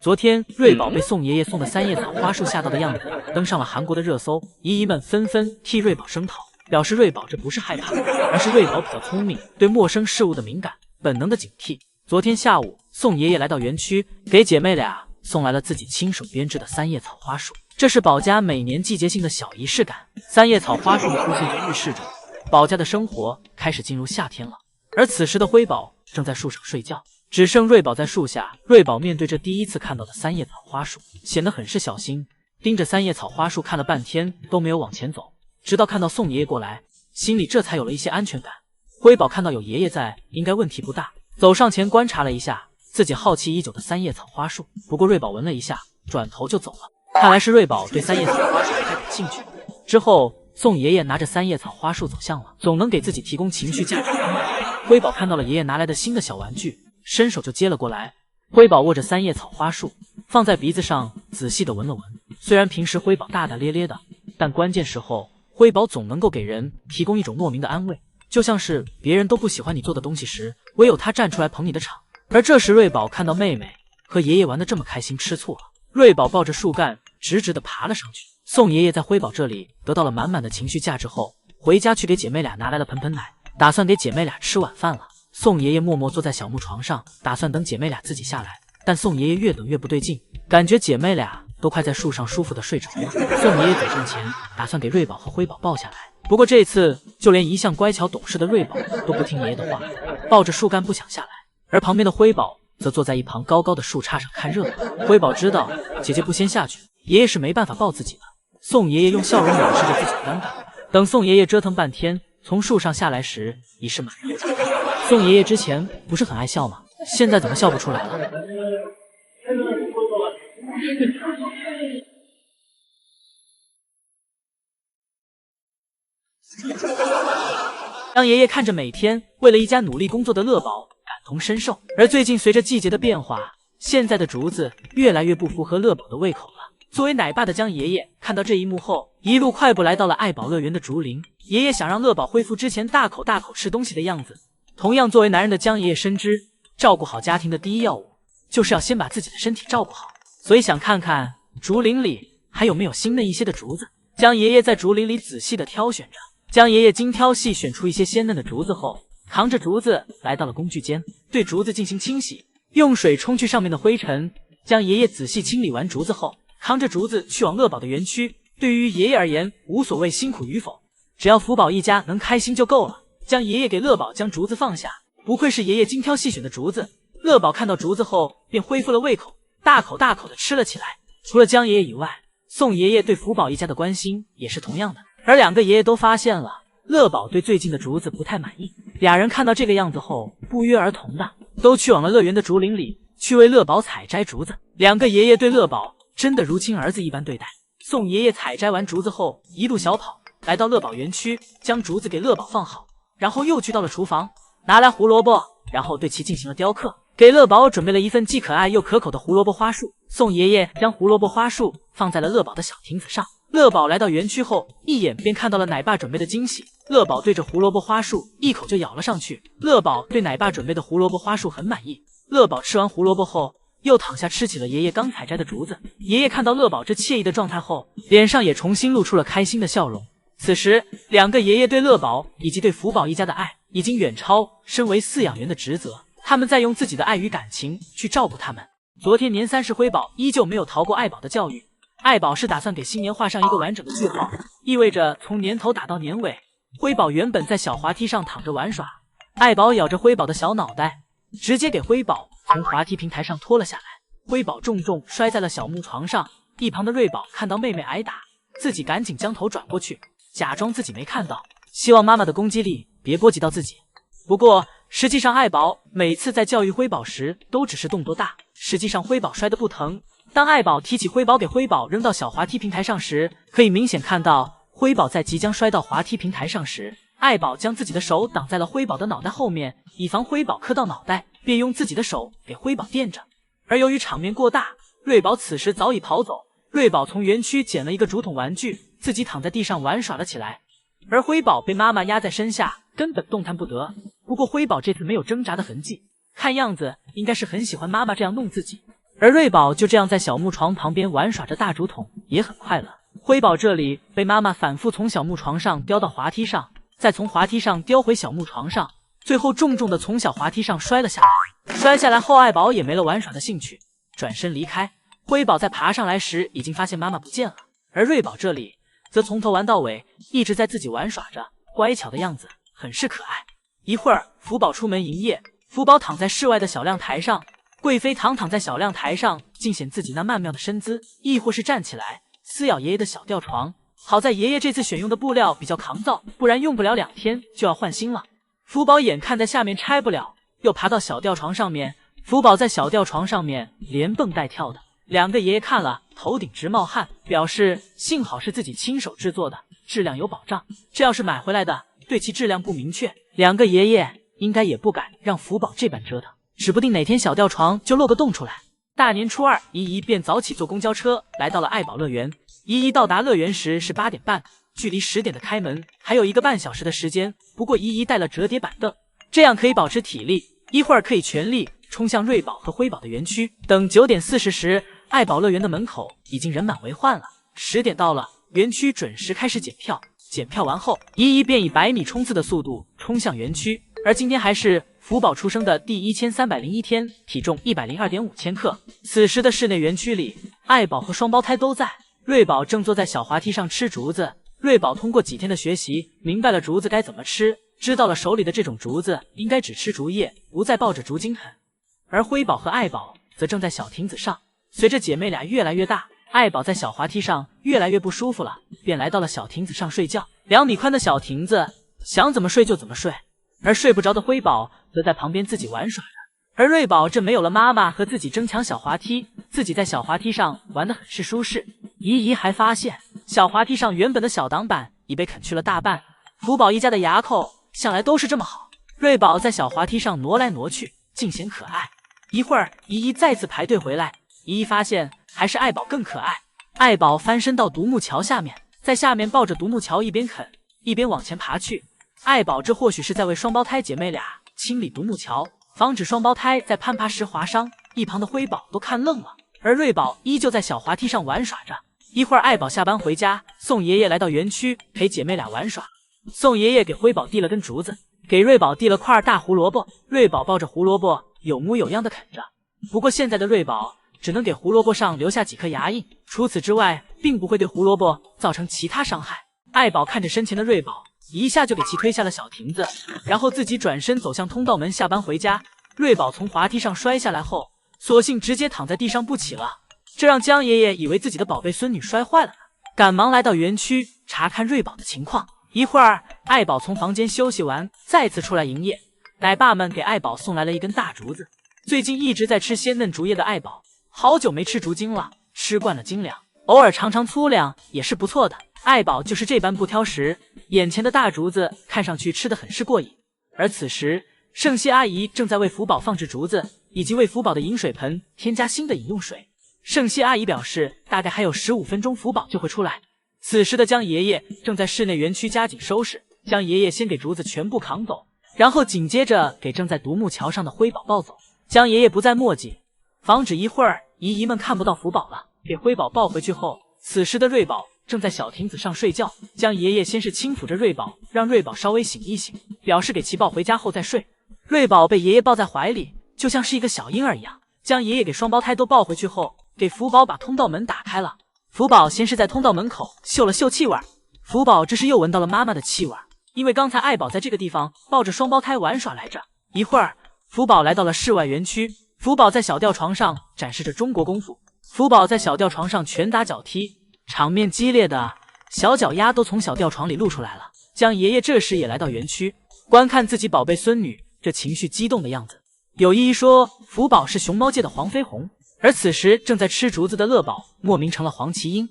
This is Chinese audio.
昨天瑞宝被宋爷爷送的三叶草花束吓到的样子，登上了韩国的热搜，姨姨们纷纷替瑞宝声讨，表示瑞宝这不是害怕，而是瑞宝比较聪明，对陌生事物的敏感，本能的警惕。昨天下午，宋爷爷来到园区，给姐妹俩送来了自己亲手编织的三叶草花束，这是宝家每年季节性的小仪式感。三叶草花束的出现就预示着宝家的生活开始进入夏天了。而此时的辉宝正在树上睡觉，只剩瑞宝在树下。瑞宝面对这第一次看到的三叶草花束，显得很是小心，盯着三叶草花束看了半天都没有往前走，直到看到宋爷爷过来，心里这才有了一些安全感。辉宝看到有爷爷在，应该问题不大，走上前观察了一下自己好奇已久的三叶草花束。不过瑞宝闻了一下，转头就走了。看来是瑞宝对三叶草花束不太感兴趣。之后，宋爷爷拿着三叶草花束走向了总能给自己提供情绪价值的人。辉宝看到了爷爷拿来的新的小玩具，伸手就接了过来。辉宝握着三叶草花束，放在鼻子上仔细的闻了闻。虽然平时辉宝大大咧咧的，但关键时候辉宝总能够给人提供一种莫名的安慰，就像是别人都不喜欢你做的东西时，唯有他站出来捧你的场。而这时瑞宝看到妹妹和爷爷玩得这么开心，吃醋了。瑞宝抱着树干直直的爬了上去。宋爷爷在辉宝这里得到了满满的情绪价值后，回家去给姐妹俩拿来了盆盆奶，打算给姐妹俩吃晚饭了。宋爷爷默默坐在小木床上，打算等姐妹俩自己下来，但宋爷爷越等越不对劲，感觉姐妹俩都快在树上舒服的睡着了。宋爷爷走上前，打算给瑞宝和辉宝抱下来，不过这次就连一向乖巧懂事的瑞宝都不听爷爷的话，抱着树干不想下来。而旁边的辉宝则坐在一旁高高的树杈上看热闹。辉宝知道姐姐不先下去，爷爷是没办法抱自己的。宋爷爷用笑容掩饰着自己的尴尬。等宋爷爷折腾半天从树上下来时，已是满头大汗。宋爷爷之前不是很爱笑吗？现在怎么笑不出来了？张爷爷看着每天为了一家努力工作的乐宝，感同身受。而最近随着季节的变化，现在的竹子越来越不符合乐宝的胃口了。作为奶爸的江爷爷看到这一幕后，一路快步来到了爱宝乐园的竹林。爷爷想让乐宝恢复之前大口大口吃东西的样子。同样作为男人的江爷爷深知，照顾好家庭的第一要务就是要先把自己的身体照顾好，所以想看看竹林里还有没有新嫩一些的竹子。江爷爷在竹林里仔细的挑选着，江爷爷精挑细选出一些鲜嫩的竹子后，扛着竹子来到了工具间，对竹子进行清洗，用水冲去上面的灰尘。江爷爷仔细清理完竹子后，扛着竹子去往乐宝的园区。对于爷爷而言，无所谓辛苦与否，只要福宝一家能开心就够了。江爷爷给乐宝将竹子放下，不愧是爷爷精挑细选的竹子。乐宝看到竹子后便恢复了胃口，大口大口的吃了起来。除了江爷爷以外，宋爷爷对福宝一家的关心也是同样的。而两个爷爷都发现了乐宝对最近的竹子不太满意，俩人看到这个样子后，不约而同的都去往了乐园的竹林里，去为乐宝采摘竹子。两个爷爷对乐宝真的如亲儿子一般对待。宋爷爷采摘完竹子后，一路小跑来到乐宝园区，将竹子给乐宝放好，然后又去到了厨房，拿来胡萝卜，然后对其进行了雕刻，给乐宝准备了一份既可爱又可口的胡萝卜花束。宋爷爷将胡萝卜花束放在了乐宝的小亭子上。乐宝来到园区后，一眼便看到了奶爸准备的惊喜。乐宝对着胡萝卜花束一口就咬了上去。乐宝对奶爸准备的胡萝卜花束很满意。乐宝吃完胡萝卜后，又躺下吃起了爷爷刚采摘的竹子。爷爷看到乐宝这惬意的状态后，脸上也重新露出了开心的笑容。此时，两个爷爷对乐宝以及对福宝一家的爱，已经远超身为饲养员的职责。他们在用自己的爱与感情去照顾他们。昨天年30，辉宝依旧没有逃过爱宝的教育。爱宝是打算给新年画上一个完整的句号，意味着从年头打到年尾。辉宝原本在小滑梯上躺着玩耍，爱宝咬着辉宝的小脑袋，直接给辉宝从滑梯平台上拖了下来。辉宝重重摔在了小木床上。一旁的瑞宝看到妹妹挨打，自己赶紧将头转过去，假装自己没看到，希望妈妈的攻击力别波及到自己。不过实际上爱宝每次在教育辉宝时都只是动作大，实际上辉宝摔得不疼。当爱宝提起辉宝给辉宝扔到小滑梯平台上时，可以明显看到辉宝在即将摔到滑梯平台上时，爱宝将自己的手挡在了辉宝的脑袋后面，以防辉宝磕到脑袋，便用自己的手给辉宝垫着。而由于场面过大，瑞宝此时早已跑走。瑞宝从园区捡了一个竹筒玩具，自己躺在地上玩耍了起来。而辉宝被妈妈压在身下，根本动弹不得。不过辉宝这次没有挣扎的痕迹，看样子应该是很喜欢妈妈这样弄自己。而瑞宝就这样在小木床旁边玩耍着大竹筒，也很快乐。辉宝这里被妈妈反复从小木床上叼到滑梯上，再从滑梯上叼回小木床上，最后重重的从小滑梯上摔了下来。摔下来后，爱宝也没了玩耍的兴趣，转身离开。辉宝在爬上来时已经发现妈妈不见了，而瑞宝这里则从头玩到尾，一直在自己玩耍着，乖巧的样子很是可爱。一会儿，福宝出门营业，福宝躺在室外的小亮台上，贵妃躺在小亮台上，尽显自己那曼妙的身姿，亦或是站起来撕咬爷爷的小吊床。好在爷爷这次选用的布料比较抗造，不然用不了2天就要换新了。福宝眼看在下面拆不了，又爬到小吊床上面。福宝在小吊床上面连蹦带跳的，2个爷爷看了头顶直冒汗，表示幸好是自己亲手制作的，质量有保障。这要是买回来的，对其质量不明确，2个爷爷应该也不敢让福宝这般折腾，指不定哪天小吊床就漏个洞出来。大年初2，依依便早起坐公交车来到了爱宝乐园。依依到达乐园时是8点半，距离10点的开门还有1个半小时的时间。不过依依带了折叠板凳，这样可以保持体力，一会儿可以全力冲向瑞宝和辉宝的园区。等9点40时，爱宝乐园的门口已经人满为患了。10点到了，园区准时开始检票。检票完后，依依便以100米冲刺的速度冲向园区。而今天还是福宝出生的第1301天，体重102.5千克。此时的室内园区里，爱宝和双胞胎都在。瑞宝正坐在小滑梯上吃竹子。瑞宝通过几天的学习，明白了竹子该怎么吃，知道了手里的这种竹子应该只吃竹叶，不再抱着竹茎啃。而辉宝和爱宝则正在小亭子上。随着姐妹俩越来越大，爱宝在小滑梯上越来越不舒服了，便来到了小亭子上睡觉。2米宽的小亭子，想怎么睡就怎么睡。而睡不着的辉宝则在旁边自己玩耍着。而瑞宝这没有了妈妈和自己争抢小滑梯，自己在小滑梯上玩得很是舒适。依依还发现小滑梯上原本的小挡板已被啃去了大半。福宝一家的牙口向来都是这么好。瑞宝在小滑梯上挪来挪去，尽显可爱。一会儿，依依再次排队回来，依依发现还是爱宝更可爱。爱宝翻身到独木桥下面，在下面抱着独木桥一边啃一边往前爬去。爱宝这或许是在为双胞胎姐妹俩清理独木桥，防止双胞胎在攀爬时划伤。一旁的辉宝都看愣了，而瑞宝依旧在小滑梯上玩耍着。一会儿，爱宝下班回家，宋爷爷来到园区陪姐妹俩玩耍。宋爷爷给辉宝递了根竹子，给瑞宝递了块大胡萝卜。瑞宝抱着胡萝卜有模有样的啃着。不过现在的瑞宝只能给胡萝卜上留下几颗牙印，除此之外并不会对胡萝卜造成其他伤害。爱宝看着身前的瑞宝，一下就给其推下了小亭子，然后自己转身走向通道门下班回家。瑞宝从滑梯上摔下来后，索性直接躺在地上不起了，这让江爷爷以为自己的宝贝孙女摔坏了呢，赶忙来到园区查看瑞宝的情况。一会儿，爱宝从房间休息完，再次出来营业。奶爸们给爱宝送来了一根大竹子。最近一直在吃鲜嫩竹叶的爱宝，好久没吃竹茎了，吃惯了精粮，偶尔尝尝粗粮也是不错的。爱宝就是这般不挑食，眼前的大竹子看上去吃得很是过瘾。而此时，盛熙阿姨正在为福宝放置竹子，以及为福宝的饮水盆添加新的饮用水。盛熙阿姨表示，大概还有15分钟福宝就会出来。此时的江爷爷正在室内园区加紧收拾。江爷爷先给竹子全部扛走，然后紧接着给正在独木桥上的辉宝抱走。江爷爷不再墨迹，防止一会儿姨姨们看不到福宝了。给辉宝抱回去后，此时的瑞宝正在小亭子上睡觉。江爷爷先是轻抚着瑞宝，让瑞宝稍微醒一醒，表示给其抱回家后再睡。瑞宝被爷爷抱在怀里，就像是一个小婴儿一样。江爷爷给双胞胎都抱回去后，给福宝把通道门打开了。福宝先是在通道门口嗅了嗅气味，福宝这是又闻到了妈妈的气味，因为刚才爱宝在这个地方抱着双胞胎玩耍来着。一会儿，福宝来到了室外园区。福宝在小吊床上展示着中国功夫。福宝在小吊床上拳打脚踢，场面激烈的小脚丫都从小吊床里露出来了。江爷爷这时也来到园区，观看自己宝贝孙女这情绪激动的样子。有意说福宝是熊猫界的黄飞鸿，而此时正在吃竹子的乐宝莫名成了黄麒英。